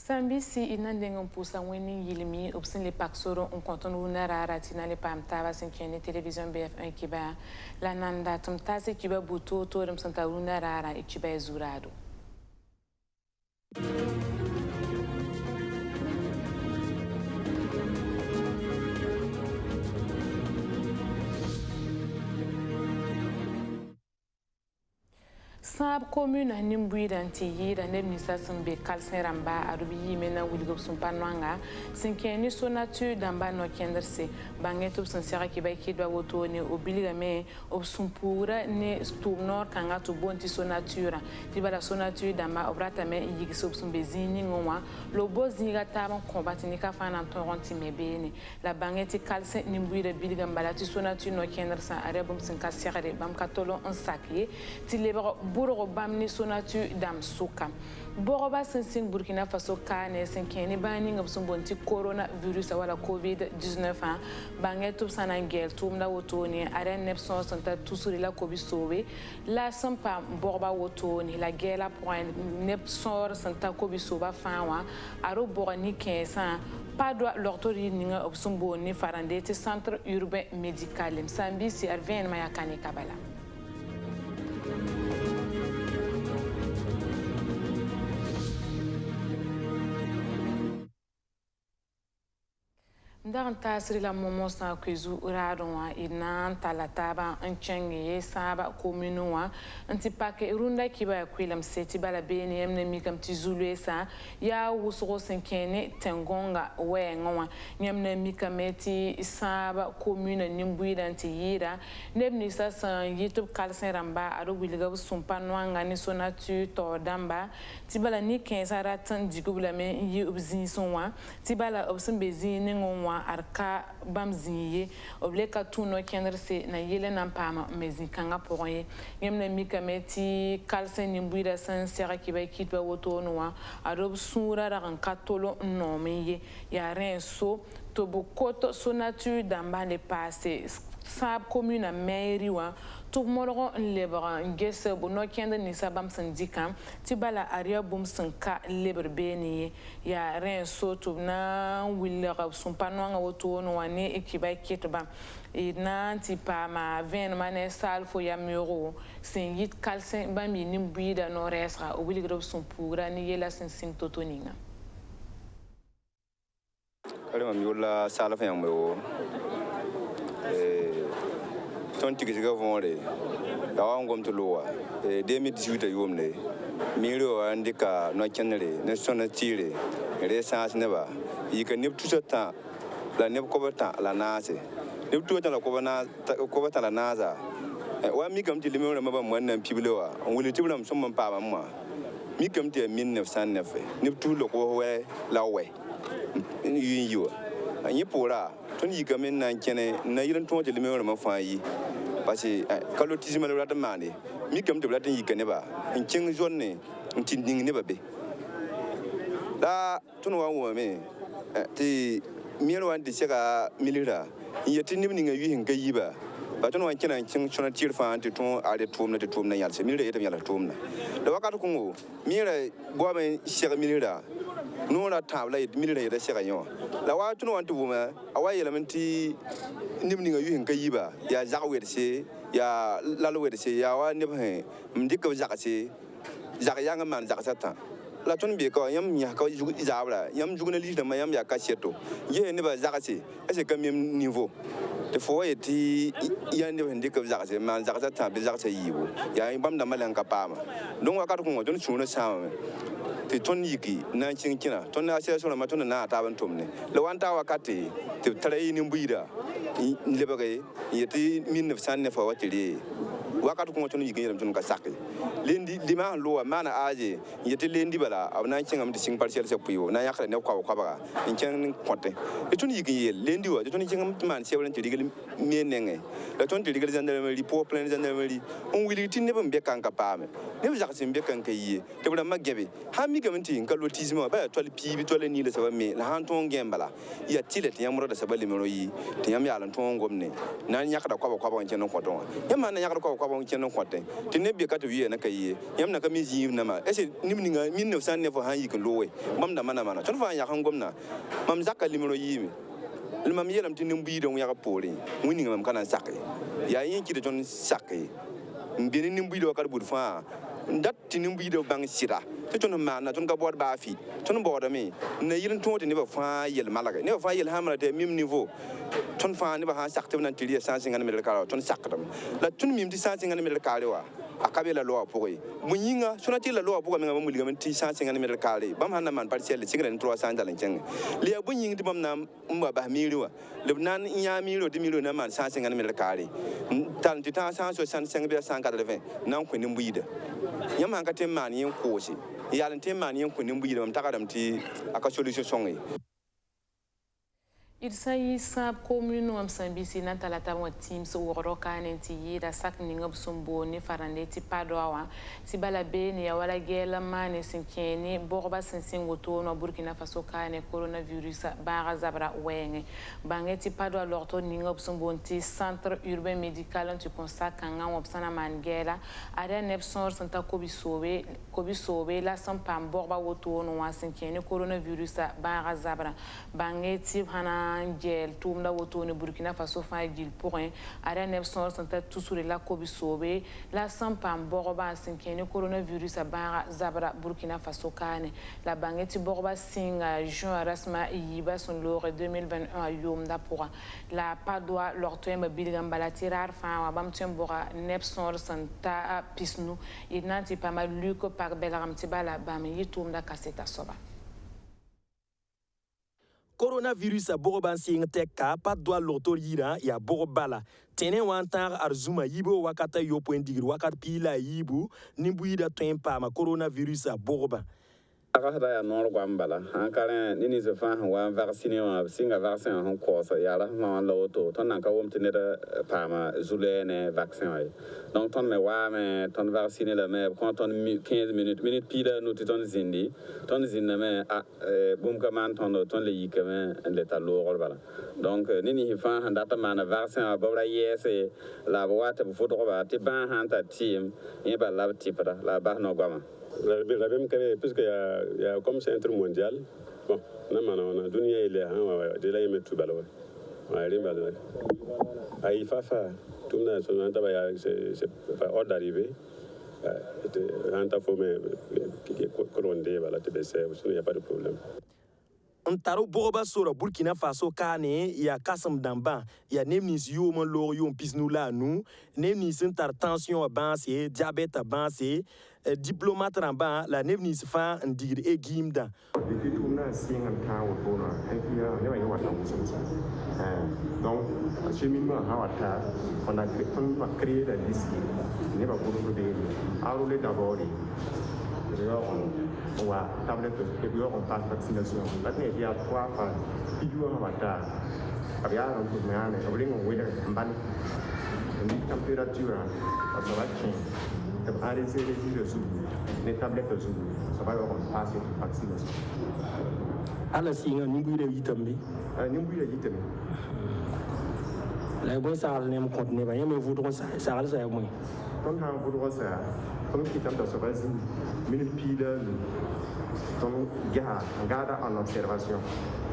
Sambisi inandeng pusa weni yilimi obsin le paksoro on konton unara ratina le pamtava sinkene television BF1 kiba la nanda tumtase kiba buto torum santa unara ikiba ezurado. Sab commune a nimbuidanti yira nebnisa sumbe kalsen ramba arubi yimena wilgob sumpanwanga sinkeni sonatu damba no kenderse bangeto sansera kiba kidwa wotone obiliga me obsumpura ne stumnor kanga to bonti sonatura tibala sonatu damba obrata me yigisob sumbezini ngwa lobo zinga taban combat ni ka fana toronti mebene la bangeti kalsen nimbuida biliga mbalati sonatu no kendersa arebum sinka serre bam katolo on sakye tilebro buro bamni sonatu dam suka boroba sensin Burkina Faso kane senkeni bani ngabsum bonti coronavirus wala covid-19 bangetu sanangel tumna wotoni aren nepson santa tusuri la kobisowe la sampa boroba wotoni la gela point nepsor santa kobisoba fanwa aro borani 15 pas droit l'autorité ninga obsumbo ni farandete centre urbain médical Sambisi arven mayakani kabala. Dans tasri la momo sa kwezu uradwa inan talataba anchenge saba komunwa antipake runda kiba kwilam seti bala beni emne mikam tizulesa ya wusgo senkene tengonga wenwa nyamne mikameti saba komuna nimbuida ntiyira nebni sasa youtube kalsen ramba aro wilga sumpanwanga ni sonatu to damba tibala ni kensara tan digubla me yi ubzinsonwa tibala obsembezini ngwa arka bamziye obleka tuno kenderse na yele nan pama mezikanga poye yemna mikameti kalsen nimbuida san sera kiba kitba wotonwa arob sura ran katolo nomeye ya renso to bokoto sonatu damba le passé sab commune a mairie wa tout moro lebra ngese bono kende ni sabam sindika tibala aria bum sanka leber beni ya renso to na willa sumpanwanga wotono wane ekiba kitba ina tipa ma 20 mané salfo ya muro singit kalsen bami nimbuida no resra o willigrob sumpura ni yela sin totoninga kalima miola salfa yambo ton tigiga vonre yawan gomto lowa 2018 yomne miro andika no kenere ne sona tire re sans neba yika nip tusata la nep kobata la nase nip tusata la kobata la naza wa mi kam ti limero maba mwanna piblewa wuli tibram somman pa mamma mi kam ti 1909 nip tu lo ko we la we yin yiwa anyi pora ton yika men nan kene na yiran to ti limero ma fa yi parce que kalotisme le rata mane mi kam de rata yika neba in king zone in tinding neba be la ton wa wo me ti miero wan di sega milira yeti nimni nga yi hinga yiba ba ton wan kina king chona tir fa anti ton ade tum na yalse milira etam yala tum na da wakati kungo mira bo me sega milira no la tabla milira yeda sega yo la wa ton wan tu ma awaye lamenti nimni nga yi hinga yiba ya zakwerse ya lalwerse ya wa nebhe mdika zakase zakayanga man zakasata la ton be ko yam nya ko zabra yam journaliste ma yam ya kaseto ye ne ba zakase ase kam niveau te fo yeti ya ne hande ka zakase man zakasata be zakase yiwo ya bam da malan ka pama don wa ka ko don chuna sama te ton yiki na chinkina ton na se so ma ton na ta ban tumne le wanta wakati te tare ni mbuida lebage yeti 1909 fa watire wakati ko ton yiki ton ka sakki lendi dima lo mana aje yeti lendi bala abna cingam de sing partiel se puyo na yakra ne kwa ba in ceng konte e ton yiki lendi wa ton cingam man se wala tidigel menenge la ton tidigel gendarmerie pour plein gendarmerie on wili tin ne be kan ka pame ne be jakse be kan ka yi te bla magebe ha mi gamanti ka lotisme ba to le pibi to le ni le saba me la han ton gembala ya tilet yamro da saba le mero yi te yam yalan ton gomne na yakra kwa ba on ceng konton yam na yakra kwa ba on ceng konte te ne be ka to wiye na yi yam na ka mi yi na ma ese nimni nga min ne san ne fo han yi kan lowe mam da mana ton fa ya kan gomna mam zakka limro yi mi mam yelam tin mbi don ya ka pori wini mam kana sakke ya yin ki ton sakke mbini nimbi do ka bud fa ndat tin mbi do bang sira to ton ma na ton ka bod ba fi ton bod mi na yirin ton ne ba fa yel malaga ne ba fa yel hamra te mim niveau ton fa ne ba ha sakte nan tiri sa singa ne ka ton sakdam la ton mim ti sa singa ne ka wa akabe la loa pokoi munyinga sonati la loa poka menga muliga menti sa singa ne kale bam hanna man partiel singa ne 300 dalan ceng le abunyin di bam na mba ba miliwa le nan nya milo di milo na man sa singa ne kale tan ti ta sa so san singa be 180 nan ko ni mbuida nyam han ka tem man yin kosi ya lan tem man yin ko ni mbuida mam takadam ti aka solution songi Il s'agit de commune am sambisi na talata wa teams woro kanenti yida sak ninga sumbo ni farande ti padwa ti bala be ni wala gela mane sinkeni borba sinsin woto no Burkina Faso kane coronavirus bara zabra wenge bangeti padwa lorto ninga sumbo ti centre urbain médical tu constate kanga opsana mangela ada nepsor santa kobisobe la sampam borba woto no sinkeni coronavirus bara zabra bangeti hana Angel tumda wotone Burkina Faso fa gil point ara 900 santa tusure la kobisobe la sampam borba sinkene coronavirus bara zabra Burkina Faso kane la bangeti borba singa juin rasma yiba son lore 2021 yomda pour la padwa lortoema bilgam balatirar fa wa bam tembora 900 santa pisnu inanti pas mal luko par begaram tibala bam yitumda kaseta soba coronavirus a boroban sing teka pa doa lotor yira ya borobala tene wantar arzuma yibo wakata yo point digir wakat pila yibu nimbuida tempa ma coronavirus a boroban Akada ya nor gwambala hankale nini ze fa wa vaccine wa singa vaccine hon kosa ya la ma loto ton nan ka wom tene da pama zulene vaccine ay donc ton me wa me ton vaccine la me quand ton 15 minutes pile no ton zindi ton zinna me bum ka man ton le yika me le talo bala donc nini fa handa ta mana vaccine a bobra yese la wata bu foto ba ti ban hanta team e ba la tipra la ba no gwama la même puisque il y a comme centre mondial bon on a dunia ile de la yemetu balo wa rimba ai fafa tumna so nanta ba c'est pas ordre d'arriver nanta faut mais coronde bala te bese il y a pas de problème Ntaro boroba sora Burkina Faso kane ya kasam damba ya nemnis yo mon lor yo pisnu la nu nemnis ntar tension avancé diabète avancé diplomate ramba la nemnis fa ndigir egimda depuis tout na singa tawo bona enkia ne wa wata musunsa donc cheminement hawata on a créé la liste ne va pour de enrôler d'abord on va tablette et puis on passe vaccination maintenant il y a 3 fois il y a wata abia on peut mais on veut on weather ban une température ça va changer arrêter les tablettes ça va on passe vaccination ala singa nimbuire yitambi nimbuire yitambi la bon ça ne me compte ne ba yeme voudron ça ça moi ton ha voudron ça comme qui tente de se baser minute pile ton gars garde en observation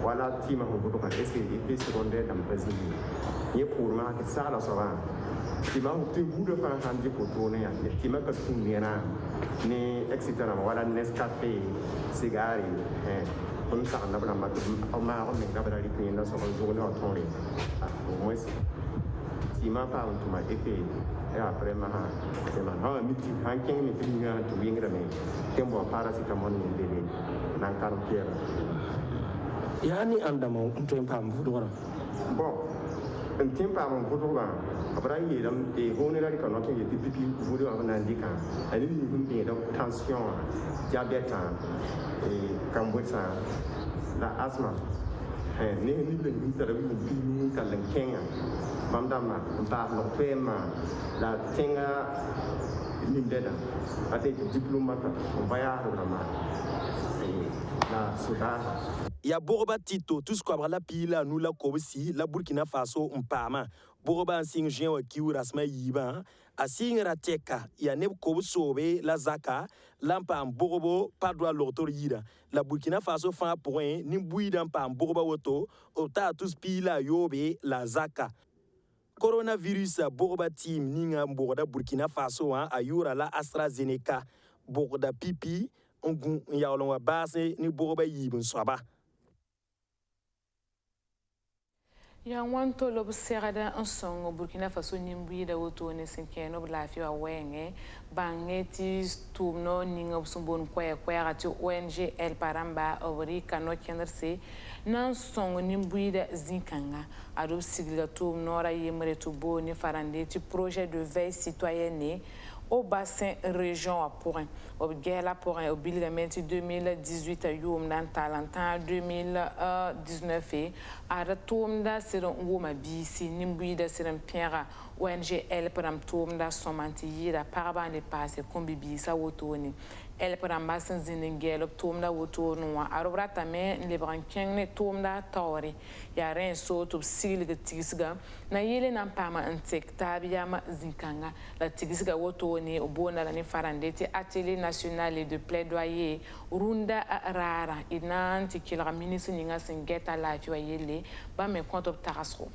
voilà team on peut pas essayer effet secondaire dans président ni pour moi que ça la ça va team on te bout de faire handi pour tourner team que tout nera ni etc voilà Nescafé cigare on ça on a vraiment on m'a on a vraiment dit dans son journée en tourner au moins team pas on m'a effet et après ma ha miti hanking miti nga to wingra me tembo paracetamol ni bele nan karu kera yani andama unto pam fudora bon un tempo am fudora abra yi dam e honera di kanoto yi pipi fudu am nan dika ani ni humbe do tension diabète et kambotsa la asthme ne ni le ni tara ni kalan kenga mamdama ba no pema la tenga lindeda ate diplomate on va y arriver la soda ya boroba tito tout ce qu'on la pila nous la kosi la Burkina Faso mpama boroba sing jean wa kiu rasma yiba a singra teka ya neb ko sobe la zaka lampa bogobo padwa lotor yira la Burkina Faso fa point ni buida pa bogoba woto o ta tous pila yobe la zaka coronavirus bogoba team ninga bogoda Burkina Faso ayura la AstraZeneca bogoda pipi ngun yawlon wa base ni bogoba yibun swaba. Ya wanto lob serada un song Burkina Faso nimbi da woto ne sinkeno blafi wa wenge bangeti tumno ninga sumbon kwa ati ONG El Paramba obri kano kenderse nan song nimbi da zinkanga ado sigla tumno ra yemre tubo ni farandeti projet de veille citoyenne au bassin région à Pourin. Au Guéla Pourin, au Bilgamenti 2018, Youm dans Talentan 2019, à Ratoumda, c'est un Woma Bissi, Nimbuida, c'est un Pierre, ONG, elle, pour un Toumda, Somanti, la Parabane passe, Combibi, sa Wotoni. Elle pour un bassin Ziningel, Toumda, Wotonoa, Arobratame, les Branquins, Toumda, Tori, Yaren, Soto, Sil, de Tigisga, Nayele Nampama, Antek, Tabiama, Zinkanga, la Tigisga Wotoni, Obona, la Farandeti, Atelier national de plaidoyer, Runda Rara, Inanti, qui la ministre Ninga Singeta, la Fioyele, Bame, compte of Tarasro.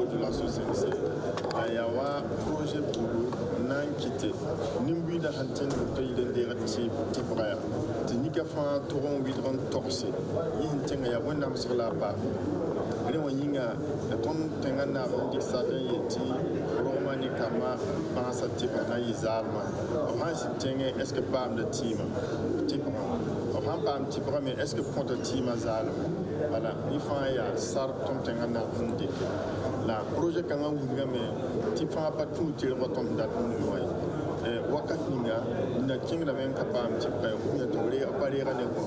De la société. Il y a un projet pour nan quitté. Nimbi da hanten to ide direct tibraya. Tinika fa toron widron torse. Yin tenga ya wonam sur la ba. Ele wanyinga ton tenga na ndi sada yeti romani kama ba sa tipa na izalma. On si tenga est-ce que pas de team tipa. On pas un tipa mais est-ce que compte team azalma. Voilà, il faut ya sar ton tenga na ndi. La projet kanga wunga me ti fa pa tu ti ro tom da noy wakat ninga na kinga men ka pam ti pa ku ya to re apare ga ne ko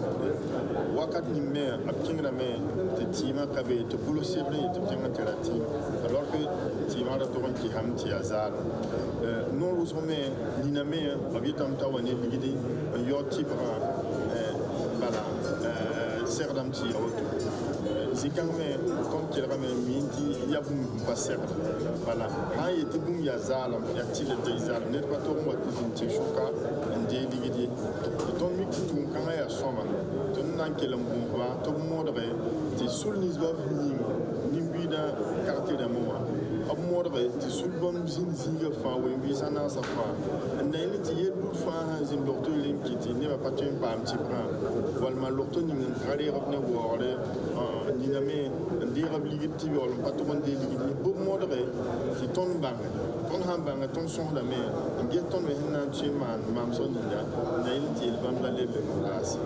wakat ni me ap kinga me ti ti ma ka be to bulo sebre ti kinga terati alors que ti ma da to ki ham ti azar non lo so me ni na me abitam ta woni ligidi yo ti bra bala serdam ti auto Zikangme, comme tu l'as dit, il y a un passé. Voilà. Il y a des zalam, il y a des zalam. N'est pas tout le monde qui est choqué, un délit. Ton micro, quand il y a soma, ton nankel mbumba, tout le monde est sur le niveau nimbida quartier de moi. Ab modre ti sulbom zinziga fa we bisana sa fa ndayni ti yelu fa zin docteur lim kiti ne ba patin pa am ti bra wal ma lokto ni mun kare robne wore ni na me ndi rab ligiti wal patron de ligiti bu modre ti ton bang ton ham bang ton son da me ngi ton we na ti man mam so ni da ndayni ti bam la le place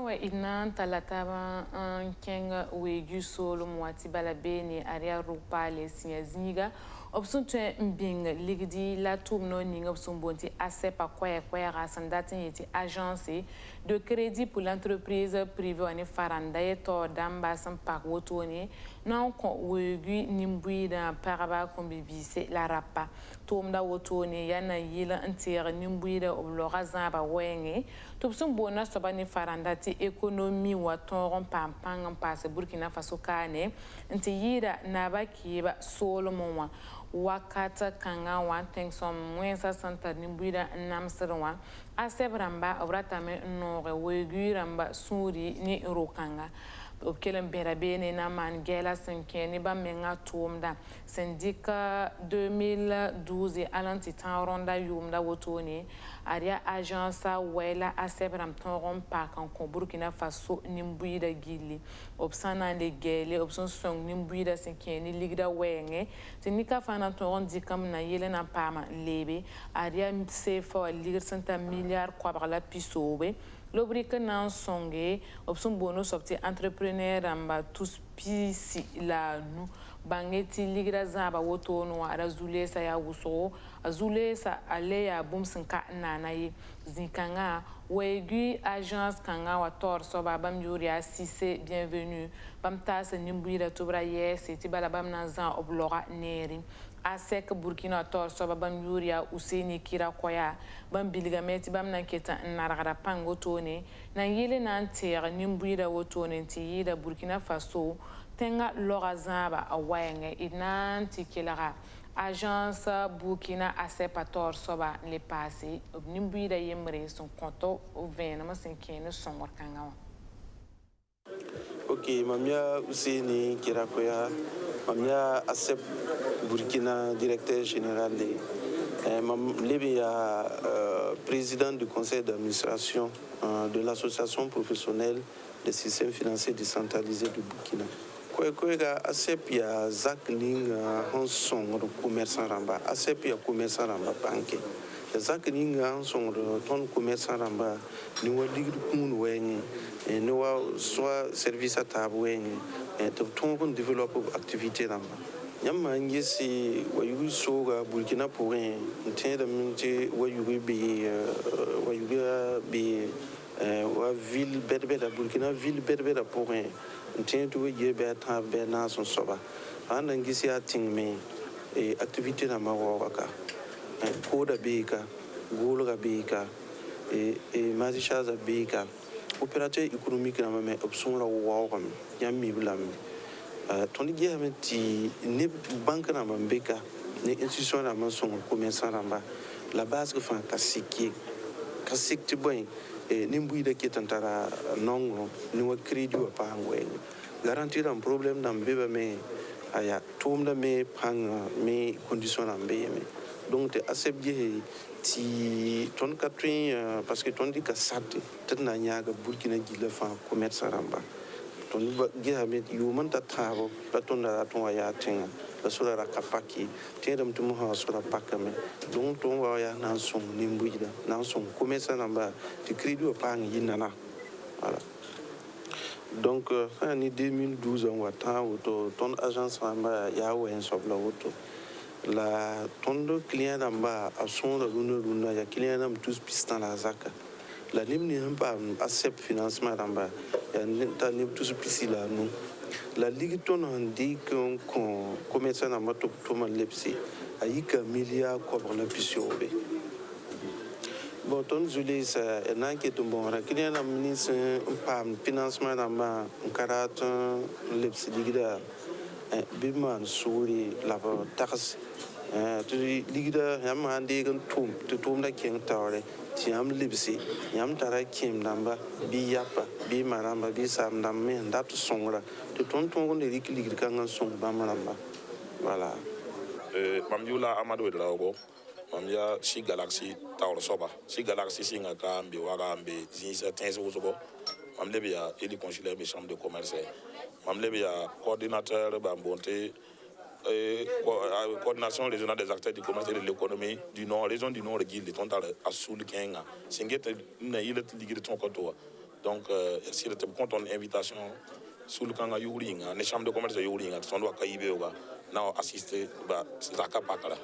Wa inan talataba an kenga wegu solo mwati balabeni aria rupale sinyazinga option tuen mbing ligdi la tourno ninga option bonti asepa kwaya rasandatin yeti agence de crédit pour l'entreprise privée en farandaye to damba san pak wotoni non ko wegu nimbui da paraba kombibise la rapa tomda wotoni yana yila antir nimbui da oblora zaba wenge topsun bona sobani farandati économie wa toron pampang passe Burkina Faso kane nti yira naba kiba solomon wakata kanga wa tengsom mwensa santa nimbuida namsirwa asebramba obratame nore weguramba suri ni rokanga obkelem berabene na man gela senkeni ba menga tomda syndicat 2012 alanti ronda yumda wotoni aria agence wela asebram toron pak en Burkina Faso nimbuida gili obsana de gele obson song nimbuida senkeni ligda wenge tinika fana toron dikam na yele na pama lebe aria sefa lir santa milliard kwa la pisobe L'obrique nan songe, option bonus opti entrepreneur amba tous pisi la nu bangeti ligra zaba woto no arazule sa ya wuso azule sa ale ya bum sinka nanaye zinkanga wegu agence kanga wa tor so babam yuri asise bienvenue bam tas nimbuira tobra yes ti balabam nan zan oblora neri ASEC Burkina Torso bam yuria Useni Kira Koya bam bilgameti bam nanketa naragara pango tone na yele na ntere nimbuida wotone ntiyida Burkina Faso tenga lorazaba awayenge inanti kilara agence Burkina ASEP Torso ba le passé nimbuida yemre son konto o venama senkene somor kangawa. Ok, mamia Useni Kira Koya mamia ASEP Burkina, directeur général, président du conseil d'administration de l'association professionnelle des systèmes financiers décentralisés du Burkina. Quoi ASEP ya Zak Ning Hanson commerçant ramba, ASEP ya commerçant ramba banque. Zak Ning Hanson ton commerçant ramba, nous ligue kun weng, nous soit service à table weng, tout on développe activité ramba. Yamma ngesi wayugi soga Burkina pour un tenda minti wayugi be wa ville berbera Burkina ville berbera pour un tenda ye beta bena son soba anda ngisi atingme e activité na mawaka koda beka golga beka e mazishaza beka opérateur économique na me option la wawam yammi blam toni ti ne banque na mambeka ne institution na manson commerçant ramba la base que fan kasik ti boy ne mbuida ke tantara nongo ni wa crédit wa pa ngwe garantir un problème dans beba me aya tomda me pang me condition na mbe me donc te accepter ti ton katrin parce que ton di ka sat tena nyaga Burkina gile fan commerçant ramba ton gihamet yuman ta tabo la ton da ton ya tinga la sura ra kapaki tedam tumu ha sura pakame donc ton wa ya nan son nimbuida nan son commerçant namba ti crédit pa ngi nana voilà donc en 2012 on wa ta auto ton agence namba ya wen sobla auto la ton de client namba a son de luna ya client nam tous pistan la zaka la nimni hamba ASEP financement namba ya ta nim tous pisila nous la ligue ton andi qu'on commerçant namba to man lepsi ayika milia ko la pisiobe bon ton zulé ça na ke to bon ra client nam ni se pam financement namba karat lepsi ligida biman suri la tax to ligida yam andi kan tum da ken tawre tiam libsi yam tara kim namba bi yapa bi maramba bi sam namme ndat songra to ton ne ligida kan song ba maramba voilà mam yula amado de lawo mam ya si galaxy tawr soba si galaxy singa ka mbi waga mbi zin certains ozobo mam lebia eli consulaire be chambre de commerce mam lebia coordinateur ba bonté coordination régionale des acteurs du commerce et de l'économie du Nord, région du Nord, qui est à Soul Kenga. C'est une ligue de ton côté. Donc, si le compte en invitation, Soul Kanga Yuringa, les chambres de commerce de Yuringa, on doit Kaibéoga, now assister à Zaka Pakala.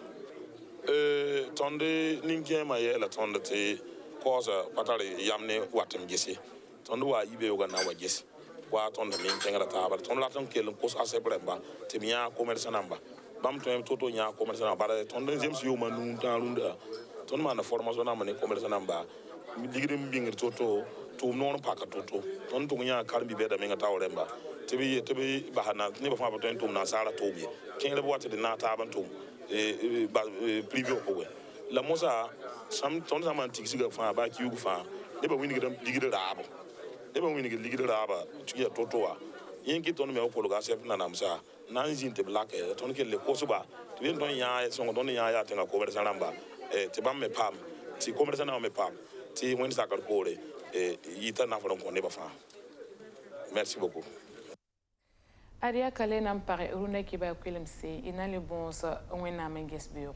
Tonde Ninkia Maye, la tonde te cause Patari Yamne Watem Gessi. Tonde wa Ibeoga now Gessi. Wa ton de min tenga ta ba ton la ton ke le cause assez breba te bien commerçant namba bam ton toto nya commerçant namba ton deuxième si yo manu tan lunda ton ma na formation na mane commerçant namba digire mbingir toto to non pa ka toto ton to nya karbi be da minga tawremba te bi bahana ni ba fa ba ton na sala to bi ken le boite de na ta ban to privé ko la mosa sam ton sama tiksi ga fa ba ki yu fa ne ba wini digire rabo eba wini ligide raba tuya totoa yenki ton me ko ga sep na namsa nan zinte black ton ke le kosuba to bien don ya so don ya tenga commerce namba te bam me pam ti commerce na me pam ti woni sakal kore yita na fon ko ne ba fa merci beaucoup Aria kale nam pare urune ki ba kwilemse ina le bon sa wena menges bureau